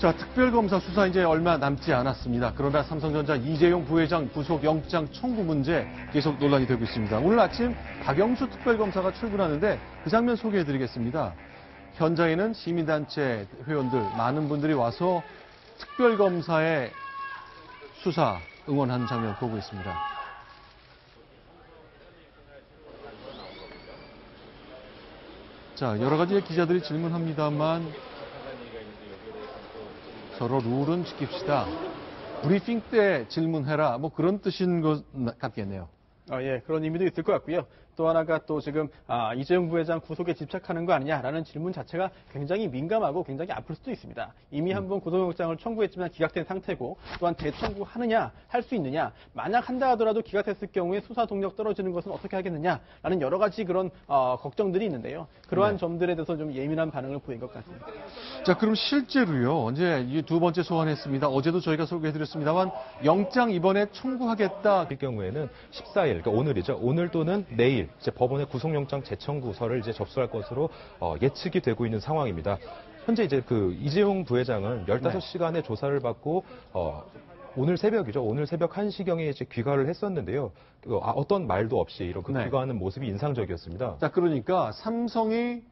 자, 특별검사 수사 이제 얼마 남지 않았습니다. 그러나 삼성전자 이재용 부회장 구속 영장 청구 문제 계속 논란이 되고 있습니다. 오늘 아침 박영수 특별검사가 출근하는데 그 장면 소개해드리겠습니다. 현장에는 시민단체 회원들 많은 분들이 와서 특별검사의 수사 응원하는 장면 보고 있습니다. 자, 여러 가지 기자들이 질문합니다만 서로 룰은 지킵시다. 브리핑 때 질문해라. 뭐 그런 뜻인 것 같겠네요. 예, 그런 의미도 있을 것 같고요. 또 하나가 또 지금 이재용 부회장 구속에 집착하는 거 아니냐라는 질문 자체가 굉장히 민감하고 굉장히 아플 수도 있습니다. 이미 한번 구속영장을 청구했지만 기각된 상태고 또한 재청구하느냐 할 수 있느냐 만약 한다 하더라도 기각됐을 경우에 수사 동력 떨어지는 것은 어떻게 하겠느냐라는 여러 가지 그런 걱정들이 있는데요. 그러한 점들에 대해서 좀 예민한 반응을 보인 것 같습니다. 자, 그럼 실제로요. 이제 이 두 번째 소환했습니다. 어제도 저희가 소개해드렸습니다만 영장 이번에 청구하겠다. 이 경우에는 14일, 그러니까 오늘이죠. 오늘 또는 내일 이제 법원의 구속영장 재청구서를 이제 접수할 것으로 예측이 되고 있는 상황입니다. 현재 이제 그 이재용 부회장은 15시간의 조사를 받고 오늘 새벽이죠. 오늘 새벽 1시경에 이제 귀가를 했었는데요. 어떤 말도 없이 이렇게 귀가하는 모습이 인상적이었습니다. 자, 그러니까 삼성이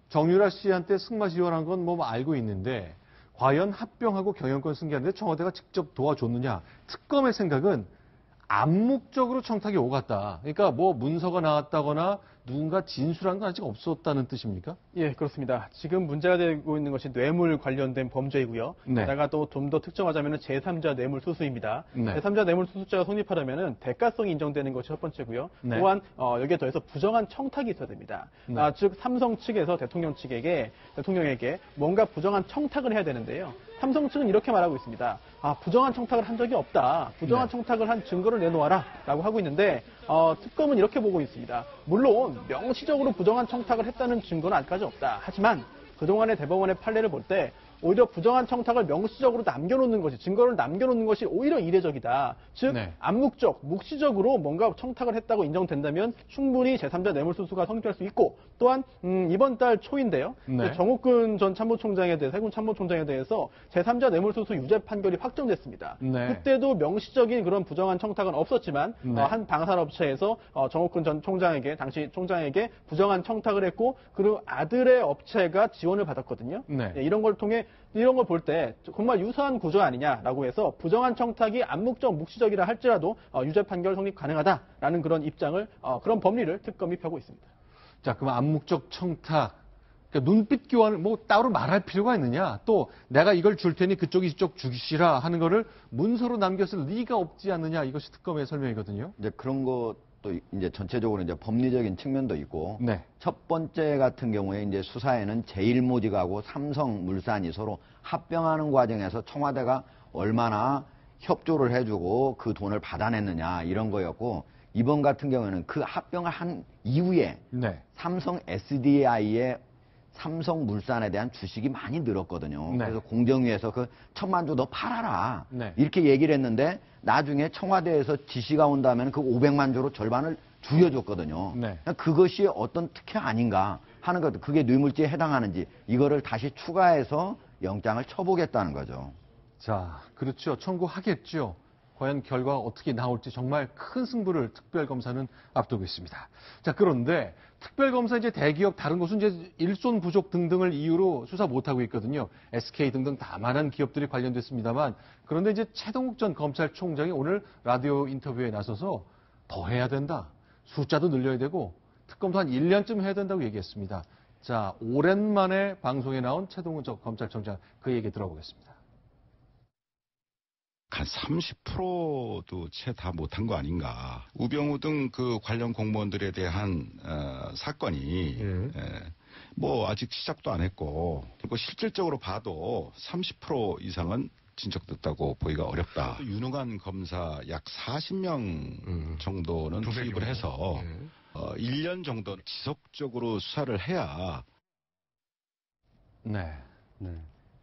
정유라 씨한테 승마 지원한 건 뭐 알고 있는데 과연 합병하고 경영권 승계하는데 청와대가 직접 도와줬느냐. 특검의 생각은 암묵적으로 청탁이 오갔다. 그러니까 뭐 문서가 나왔다거나 누군가 진술한 건 아직 없었다는 뜻입니까? 예, 그렇습니다. 지금 문제가 되고 있는 것이 뇌물 관련된 범죄이고요. 네. 게다가 또 좀 더 특정하자면 제3자 뇌물 수수입니다. 네. 제3자 뇌물 수수자가 성립하려면 대가성이 인정되는 것이 첫 번째고요. 네. 또한 여기에 더해서 부정한 청탁이 있어야 됩니다. 네. 즉 삼성 측에서 대통령에게 뭔가 부정한 청탁을 해야 되는데요. 삼성 측은 이렇게 말하고 있습니다. 부정한 청탁을 한 적이 없다. 부정한 청탁을 한 증거를 내놓아라. 라고 하고 있는데 특검은 이렇게 보고 있습니다. 물론 명시적으로 부정한 청탁을 했다는 증거는 아직까지 없다. 하지만 그동안의 대법원의 판례를 볼 때 오히려 부정한 청탁을 명시적으로 남겨놓는 것이, 증거를 남겨놓는 것이 오히려 이례적이다. 즉, 암묵적, 묵시적으로 뭔가 청탁을 했다고 인정된다면 충분히 제3자 뇌물수수가 성립할 수 있고, 또한 이번 달 초인데요. 정옥근 전 참모총장에 대해, 해군 참모총장에 대해서 제3자 뇌물수수 유죄 판결이 확정됐습니다. 그때도 명시적인 그런 부정한 청탁은 없었지만 한 방산업체에서 정옥근 전 총장에게, 당시 총장에게 부정한 청탁을 했고, 그리고 아들의 업체가 지원을 받았거든요. 이런 걸 통해 이런 걸 볼 때 정말 유사한 구조 아니냐라고 해서 부정한 청탁이 암묵적, 묵시적이라 할지라도 유죄 판결 성립 가능하다라는 그런 입장을, 그런 법리를 특검이 펴고 있습니다. 자, 그럼 암묵적 청탁, 그러니까 눈빛 교환을 뭐 따로 말할 필요가 있느냐? 또 내가 이걸 줄 테니 그쪽이 이쪽 주시라 하는 거를 문서로 남겼을 리가 없지 않느냐? 이것이 특검의 설명이거든요. 이제 그런 것도 이제 전체적으로 이제 법리적인 측면도 있고 네. 첫 번째 같은 경우에 이제 수사에는 제일모직하고 삼성물산이 서로 합병하는 과정에서 청와대가 얼마나 협조를 해주고 그 돈을 받아냈느냐 이런 거였고 이번 같은 경우에는 그 합병을 한 이후에 삼성 SDI의 삼성물산에 대한 주식이 많이 늘었거든요. 그래서 공정위에서 그 1,000만 주 너 팔아라. 이렇게 얘기를 했는데 나중에 청와대에서 지시가 온다면 그 500만 주로 절반을 줄여줬거든요. 그것이 어떤 특혜 아닌가 하는 것, 그게 뇌물죄에 해당하는지 이거를 다시 추가해서 영장을 쳐보겠다는 거죠. 자, 그렇죠. 청구하겠죠. 과연 결과가 어떻게 나올지 정말 큰 승부를 특별검사는 앞두고 있습니다. 자, 그런데 특별검사 이제 대기업 다른 곳은 이제 일손 부족 등등을 이유로 수사 못하고 있거든요. SK 등등 다만한 기업들이 관련됐습니다만 그런데 이제 최동욱 전 검찰총장이 오늘 라디오 인터뷰에 나서서 더 해야 된다. 숫자도 늘려야 되고 특검도 한 1년쯤 해야 된다고 얘기했습니다. 자, 오랜만에 방송에 나온 최동욱 전 검찰총장 그 얘기 들어보겠습니다. 한 30%도 채 다 못한 거 아닌가. 우병우 등 그 관련 공무원들에 대한 사건이 뭐 아직 시작도 안 했고 그리고 실질적으로 봐도 30% 이상은 진척됐다고 보기가 어렵다. 유능한 검사 약 40명 정도는 투입을 해서 1년 정도 지속적으로 수사를 해야.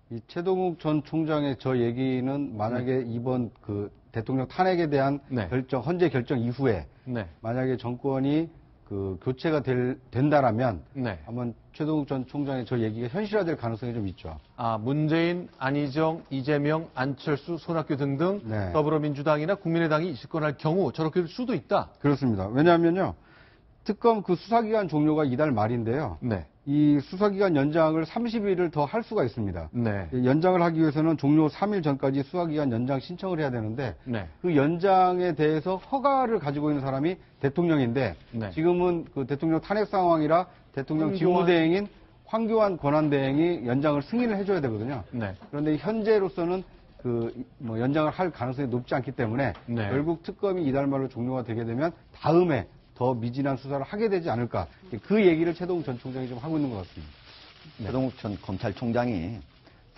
이 최동욱 전 총장의 저 얘기는 만약에 이번 그 대통령 탄핵에 대한 결정, 헌재 결정 이후에 만약에 정권이 그 교체가 된다라면 네. 한번 최동욱 전 총장의 저 얘기가 현실화될 가능성이 좀 있죠. 아, 문재인, 안희정, 이재명, 안철수, 손학규 등등 네. 더불어민주당이나 국민의당이 집권할 경우 저렇게 될 수도 있다. 그렇습니다. 왜냐하면요. 특검 그 수사기간 종료가 이달 말인데요. 네. 이 수사기간 연장을 30일을 더 할 수가 있습니다. 네. 연장을 하기 위해서는 종료 3일 전까지 수사기간 연장 신청을 해야 되는데 네. 그 연장에 대해서 허가를 가지고 있는 사람이 대통령인데 네. 지금은 그 대통령 탄핵 상황이라 대통령 황교안. 직무대행인 황교안 권한대행이 연장을 승인을 해줘야 되거든요. 네. 그런데 현재로서는 뭐 연장을 할 가능성이 높지 않기 때문에 네. 결국 특검이 이달 말로 종료가 되게 되면 다음에 더 미진한 수사를 하게 되지 않을까. 그 얘기를 최동욱 전 총장이 좀 하고 있는 것 같습니다. 최동욱 전 검찰총장이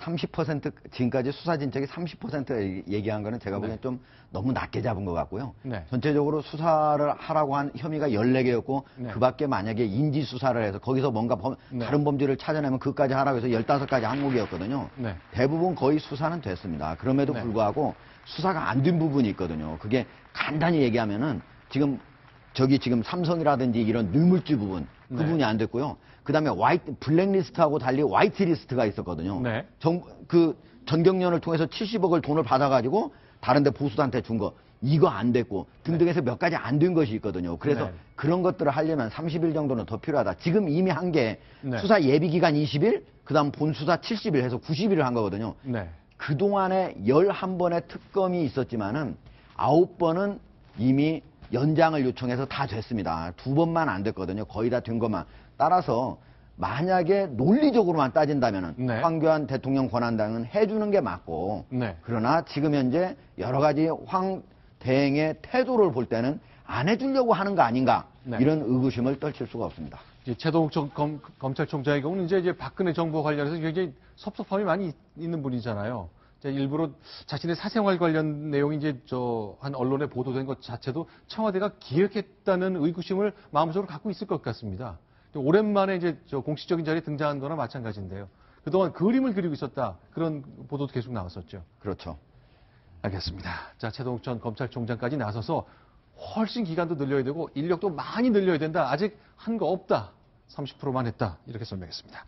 30% 지금까지 수사 진척이 30% 얘기한 거는 제가 보기엔 좀 너무 낮게 잡은 것 같고요. 네. 전체적으로 수사를 하라고 한 혐의가 14개였고 네. 그 밖에 만약에 인지 수사를 해서 거기서 뭔가 네. 다른 범죄를 찾아내면 그까지 하라고 해서 15가지 항목이었거든요. 네. 대부분 거의 수사는 됐습니다. 그럼에도 네. 불구하고 수사가 안 된 부분이 있거든요. 그게 간단히 얘기하면은 지금 삼성이라든지 이런 뇌물주 부분 그 네. 부분이 안 됐고요. 그다음에 블랙리스트하고 달리 화이트리스트가 있었거든요. 네. 전경련을 통해서 70억을 돈을 받아가지고 다른데 보수단한테 준 거 이거 안 됐고 등등해서 몇 가지 안 된 것이 있거든요. 그래서 네. 그런 것들을 하려면 30일 정도는 더 필요하다. 지금 이미 한 게 네. 수사 예비 기간 20일, 그다음 본 수사 70일 해서 90일을 한 거거든요. 네. 그동안에 11번의 특검이 있었지만은 9번은 이미 연장을 요청해서 다 됐습니다. 2번만 안 됐거든요. 거의 다 된 것만. 따라서 만약에 논리적으로만 따진다면은 네. 황교안 대통령 권한당은 해주는 게 맞고 네. 그러나 지금 현재 여러 가지 황 대행의 태도를 볼 때는 안 해주려고 하는 거 아닌가 네. 이런 의구심을 떨칠 수가 없습니다. 이제 최동욱 검찰총장의 경우는 이제 박근혜 정부 관련해서 굉장히 섭섭함이 많이 있는 분이잖아요. 이제 일부러 자신의 사생활 관련 내용이 이제 한 언론에 보도된 것 자체도 청와대가 기획했다는 의구심을 마음속으로 갖고 있을 것 같습니다. 오랜만에 이제 공식적인 자리에 등장한 거나 마찬가지인데요. 그동안 그림을 그리고 있었다. 그런 보도도 계속 나왔었죠. 그렇죠. 알겠습니다. 자, 최동욱 전 검찰총장까지 나서서 훨씬 기간도 늘려야 되고 인력도 많이 늘려야 된다. 아직 한 거 없다. 30%만 했다. 이렇게 설명했습니다.